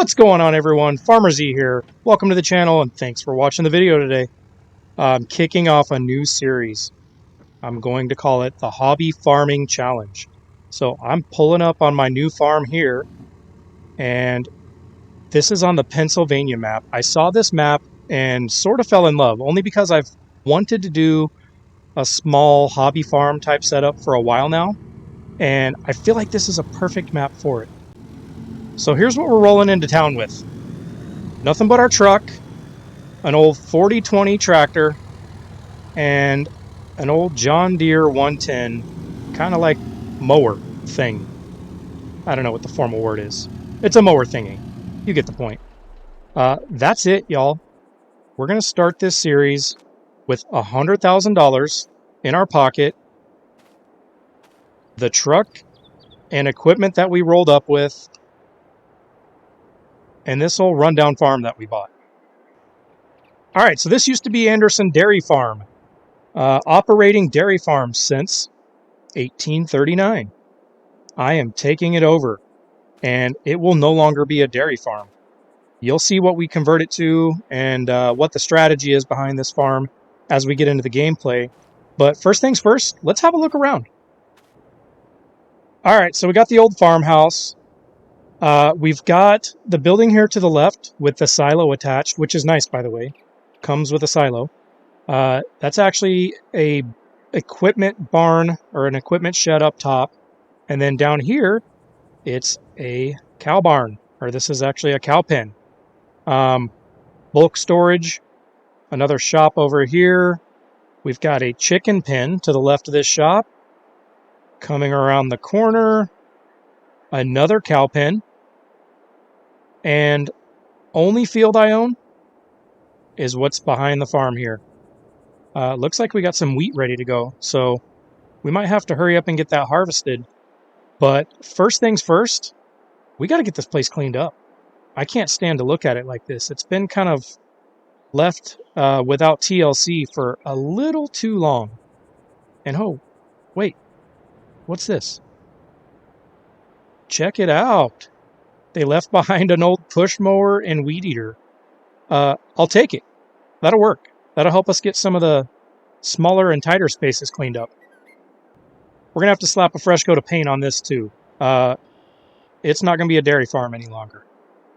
What's going on, everyone? Farmer Z here. Welcome to the channel and thanks for watching the video today. I'm kicking off a new series. I'm going to call it the Hobby Farming Challenge. So I'm pulling up on my new farm here, and this is on the Pennsylvania map. I saw this map and sort of fell in love, only because I've wanted to do a small hobby farm type setup for a while now, and I feel like this is a perfect map for it. So here's what we're rolling into town with. Nothing but our truck, an old 4020 tractor, and an old John Deere 110, kind of like mower thing. I don't know what the formal word is. It's a mower thingy. You get the point. That's it, y'all. We're going to start this series with $100,000 in our pocket, the truck and equipment that we rolled up with, and this old rundown farm that we bought. All right, so this used to be Anderson Dairy Farm, operating dairy farms since 1839. I am taking it over, and it will no longer be a dairy farm. You'll see what we convert it to and what the strategy is behind this farm as we get into the gameplay. But first things first, let's have a look around. All right, so we got the old farmhouse. We've got the building here to the left with the silo attached, which is nice, by the way. Comes with a silo. That's actually a equipment barn or an equipment shed up top. And then down here, it's a cow barn, or this is actually a cow pen. Bulk storage, another shop over here. We've got a chicken pen to the left of this shop. Coming around the corner, another cow pen. And only field I own is what's behind the farm here. Looks like we got some wheat ready to go, so we might have to hurry up and get that harvested. But first things first, we got to get this place cleaned up. I can't stand to look at it like this. It's been kind of left without TLC for a little too long. And oh, wait, what's this? Check it out. They left behind an old push mower and weed eater. I'll take it. That'll work. That'll help us get some of the smaller and tighter spaces cleaned up. We're going to have to slap a fresh coat of paint on this too. It's not going to be a dairy farm any longer.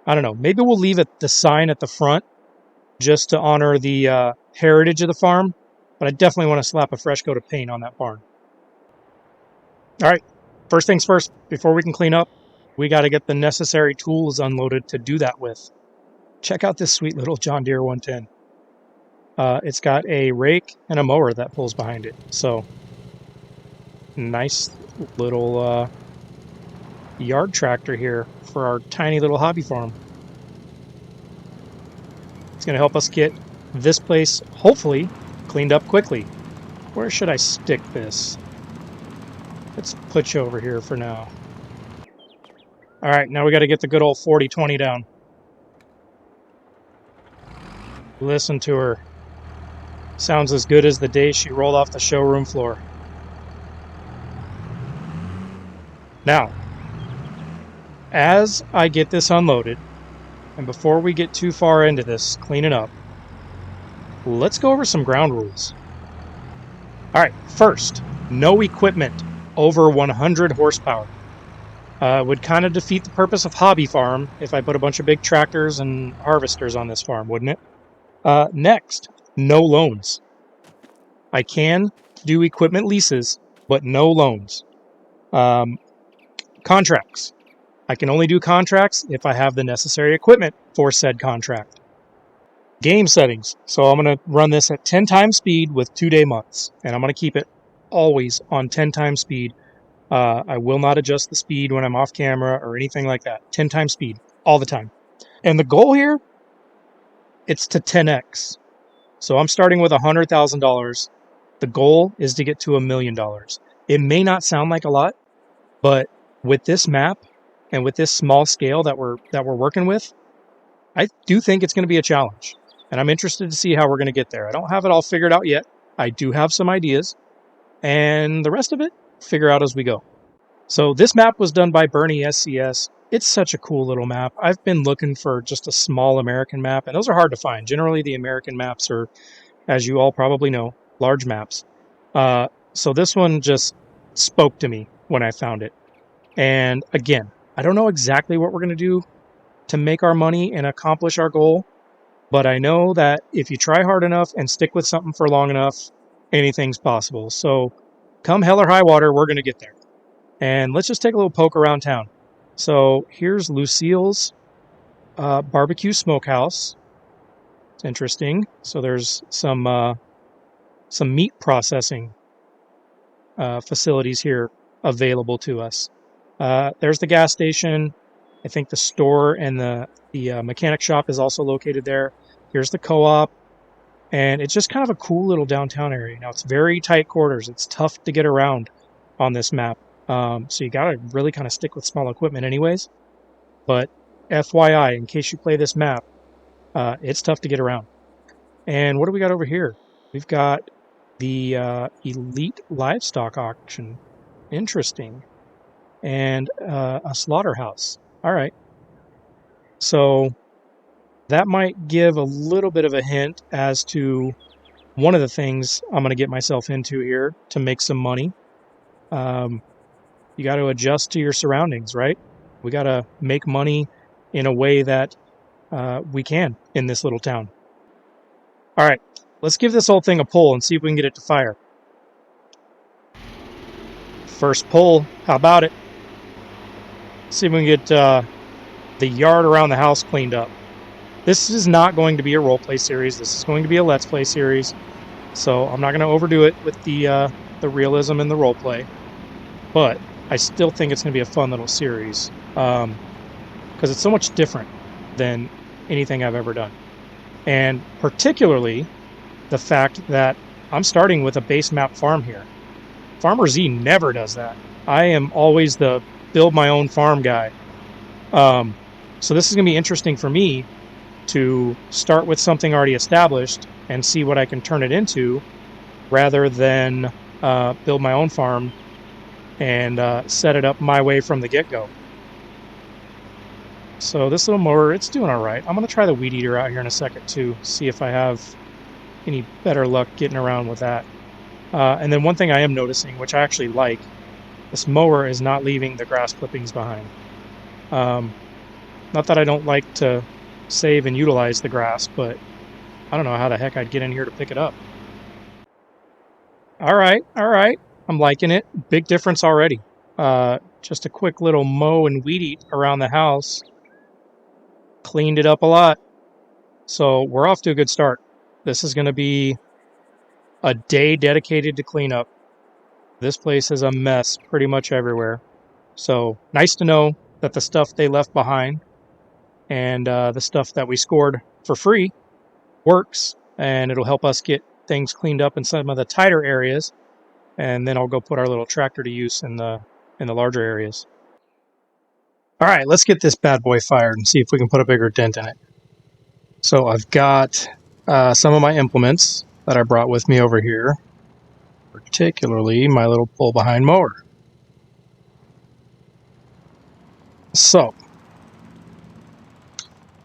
I don't know. Maybe we'll leave it the sign at the front just to honor the heritage of the farm. But I definitely want to slap a fresh coat of paint on that barn. All right. First things first, before we can clean up, we got to get the necessary tools unloaded to do that with. Check out this sweet little John Deere 110. It's got a rake and a mower that pulls behind it. So, nice little yard tractor here for our tiny little hobby farm. It's going to help us get this place, hopefully, cleaned up quickly. Where should I stick this? Let's put you over here for now. All right, now we got to get the good old 4020 down. Listen to her. Sounds as good as the day she rolled off the showroom floor. Now, as I get this unloaded, and before we get too far into this cleaning up, let's go over some ground rules. All right, first, no equipment over 100 horsepower. Would kind of defeat the purpose of hobby farm if I put a bunch of big tractors and harvesters on this farm, wouldn't it? Next, no loans. I can do equipment leases, but no loans. Contracts. I can only do contracts if I have the necessary equipment for said contract. Game settings. So I'm going to run this at 10 times speed with 2-day months, and I'm going to keep it always on 10 times speed. I will not adjust the speed when I'm off camera or anything like that. 10 times speed all the time. And the goal here, it's to 10x. So I'm starting with $100,000. The goal is to get to $1 million. It may not sound like a lot, but with this map and with this small scale that we're working with, I do think it's going to be a challenge. And I'm interested to see how we're going to get there. I don't have it all figured out yet. I do have some ideas, and the rest of it, figure out as we go. So this map was done by Bernie SCS. it's such a cool little map. I've been looking for just a small American map, and those are hard to find. Generally, the American maps are, as you all probably know, large maps. So this one just spoke to me when I found it. And again, I don't know exactly what we're going to do to make our money and accomplish our goal, but I know that if you try hard enough and stick with something for long enough, anything's possible. So come hell or high water, we're going to get there. And let's just take a little poke around town. So here's Lucille's barbecue smokehouse. It's interesting. So there's some meat processing facilities here available to us. There's the gas station. I think the store and the mechanic shop is also located there. Here's the co-op. And it's just kind of a cool little downtown area. Now, it's very tight quarters. It's tough to get around on this map. So you got to really kind of stick with small equipment anyways. But FYI, in case you play this map, it's tough to get around. And what do we got over here? We've got the elite livestock auction. Interesting. And a slaughterhouse. All right. So that might give a little bit of a hint as to one of the things I'm going to get myself into here to make some money. You got to adjust to your surroundings, right? We got to make money in a way that we can in this little town. All right, let's give this whole thing a pull and see if we can get it to fire. First pull, how about it? See if we can get the yard around the house cleaned up. This is not going to be a roleplay series. This is going to be a Let's Play series. So I'm not going to overdo it with the realism and the roleplay. But I still think it's going to be a fun little series. Because it's so much different than anything I've ever done. And particularly the fact that I'm starting with a base map farm here. Farmer Z never does that. I am always the build my own farm guy. So this is going to be interesting for me to start with something already established and see what I can turn it into rather than build my own farm and set it up my way from the get-go. So this little mower, it's doing all right. I'm going to try the weed eater out here in a second too, see if I have any better luck getting around with that. And then one thing I am noticing, which I actually like, this mower is not leaving the grass clippings behind. Not that I don't like to save and utilize the grass, but I don't know how the heck I'd get in here to pick it up. All right. I'm liking it. Big difference already. Just a quick little mow and weed eat around the house. Cleaned it up a lot. So we're off to a good start. This is going to be a day dedicated to cleanup. This place is a mess pretty much everywhere. So nice to know that the stuff they left behind and the stuff that we scored for free works, and it'll help us get things cleaned up in some of the tighter areas, and then I'll go put our little tractor to use in the larger areas. All right, let's get this bad boy fired and see if we can put a bigger dent in it. So I've got some of my implements that I brought with me over here, particularly my little pull behind mower. So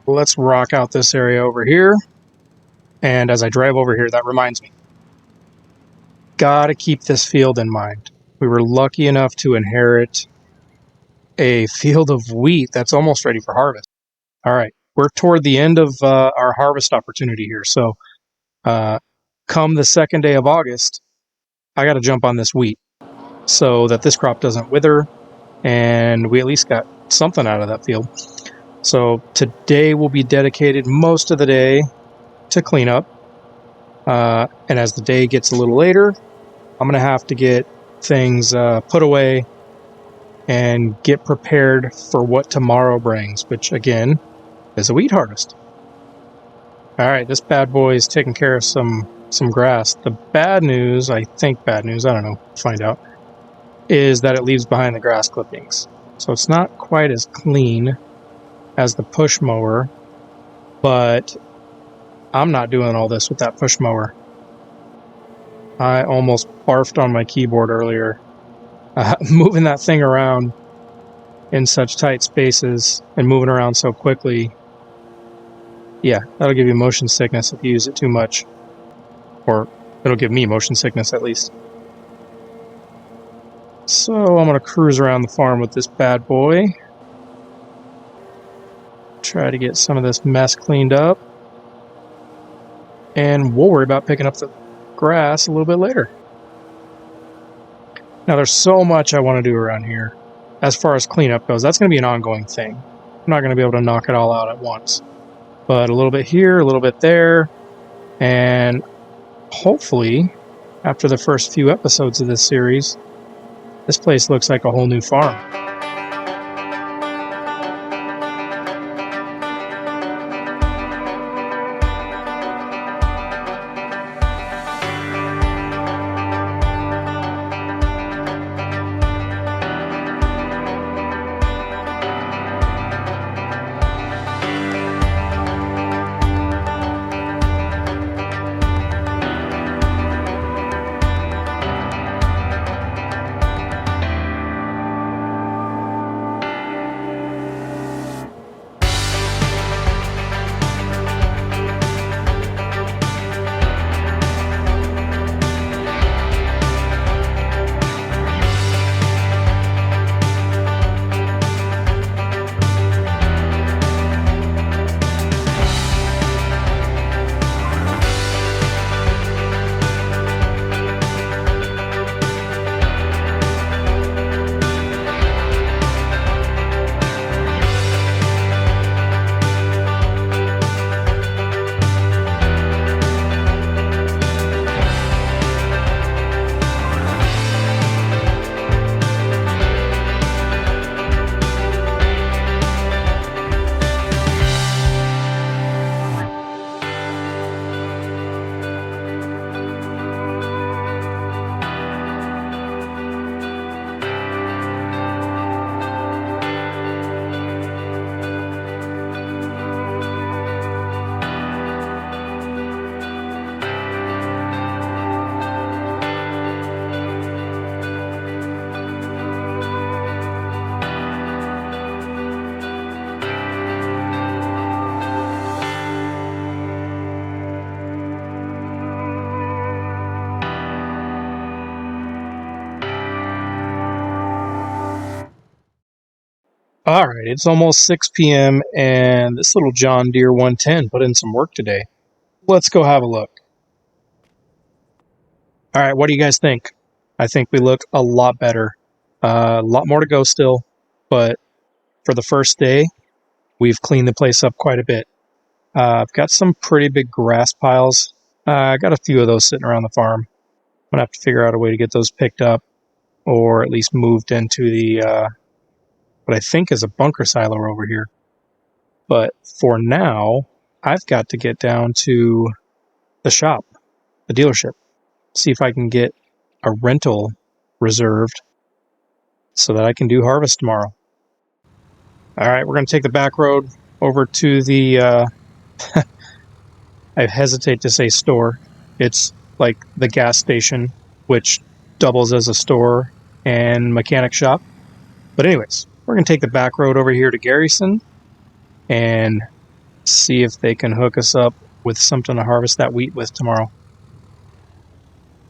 let's rock out this area over here. And as I drive over here, that reminds me, gotta keep this field in mind. We were lucky enough to inherit a field of wheat that's almost ready for harvest. All right, we're toward the end of our harvest opportunity here. So come the second day of August, I got to jump on this wheat so that this crop doesn't wither and we at least got something out of that field. So today will be dedicated most of the day to cleanup. And as the day gets a little later, I'm going to have to get things put away and get prepared for what tomorrow brings, which again is a wheat harvest. All right, this bad boy is taking care of some grass. The bad news, I think bad news, I don't know, find out, is that it leaves behind the grass clippings. So it's not quite as clean as the push mower, but I'm not doing all this with that push mower. I almost barfed on my keyboard earlier. Moving that thing around in such tight spaces and moving around so quickly, yeah, that'll give you motion sickness if you use it too much. Or it'll give me motion sickness at least. So I'm going to cruise around the farm with this bad boy. Try to get some of this mess cleaned up. And we'll worry about picking up the grass a little bit later. Now there's so much I want to do around here. As far as cleanup goes, that's going to be an ongoing thing. I'm not going to be able to knock it all out at once. But a little bit here, a little bit there. And hopefully, after the first few episodes of this series, this place looks like a whole new farm. Alright, it's almost 6 p.m. and this little John Deere 110 put in some work today. Let's go have a look. Alright, what do you guys think? I think we look a lot better. A lot more to go still, but for the first day, we've cleaned the place up quite a bit. I've got some pretty big grass piles. I got a few of those sitting around the farm. I'm going to have to figure out a way to get those picked up or at least moved into the what I think is a bunker silo over here. But for now, I've got to get down to the shop, the dealership, see if I can get a rental reserved so that I can do harvest tomorrow. All right, we're going to take the back road over to the, I hesitate to say store. It's like the gas station, which doubles as a store and mechanic shop. But anyways, we're going to take the back road over here to Garrison and see if they can hook us up with something to harvest that wheat with tomorrow.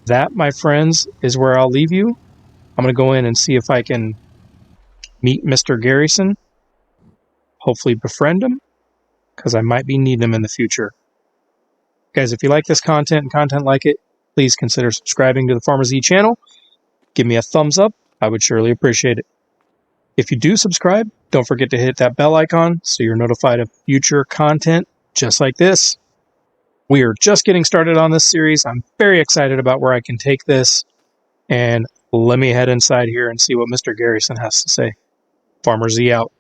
That, my friends, is where I'll leave you. I'm going to go in and see if I can meet Mr. Garrison, hopefully befriend him, because I might be needing him in the future. Guys, if you like this content and content like it, please consider subscribing to the Farmer Z channel. Give me a thumbs up. I would surely appreciate it. If you do subscribe, don't forget to hit that bell icon so you're notified of future content just like this. We are just getting started on this series. I'm very excited about where I can take this. And let me head inside here and see what Mr. Garrison has to say. Farmer Z out.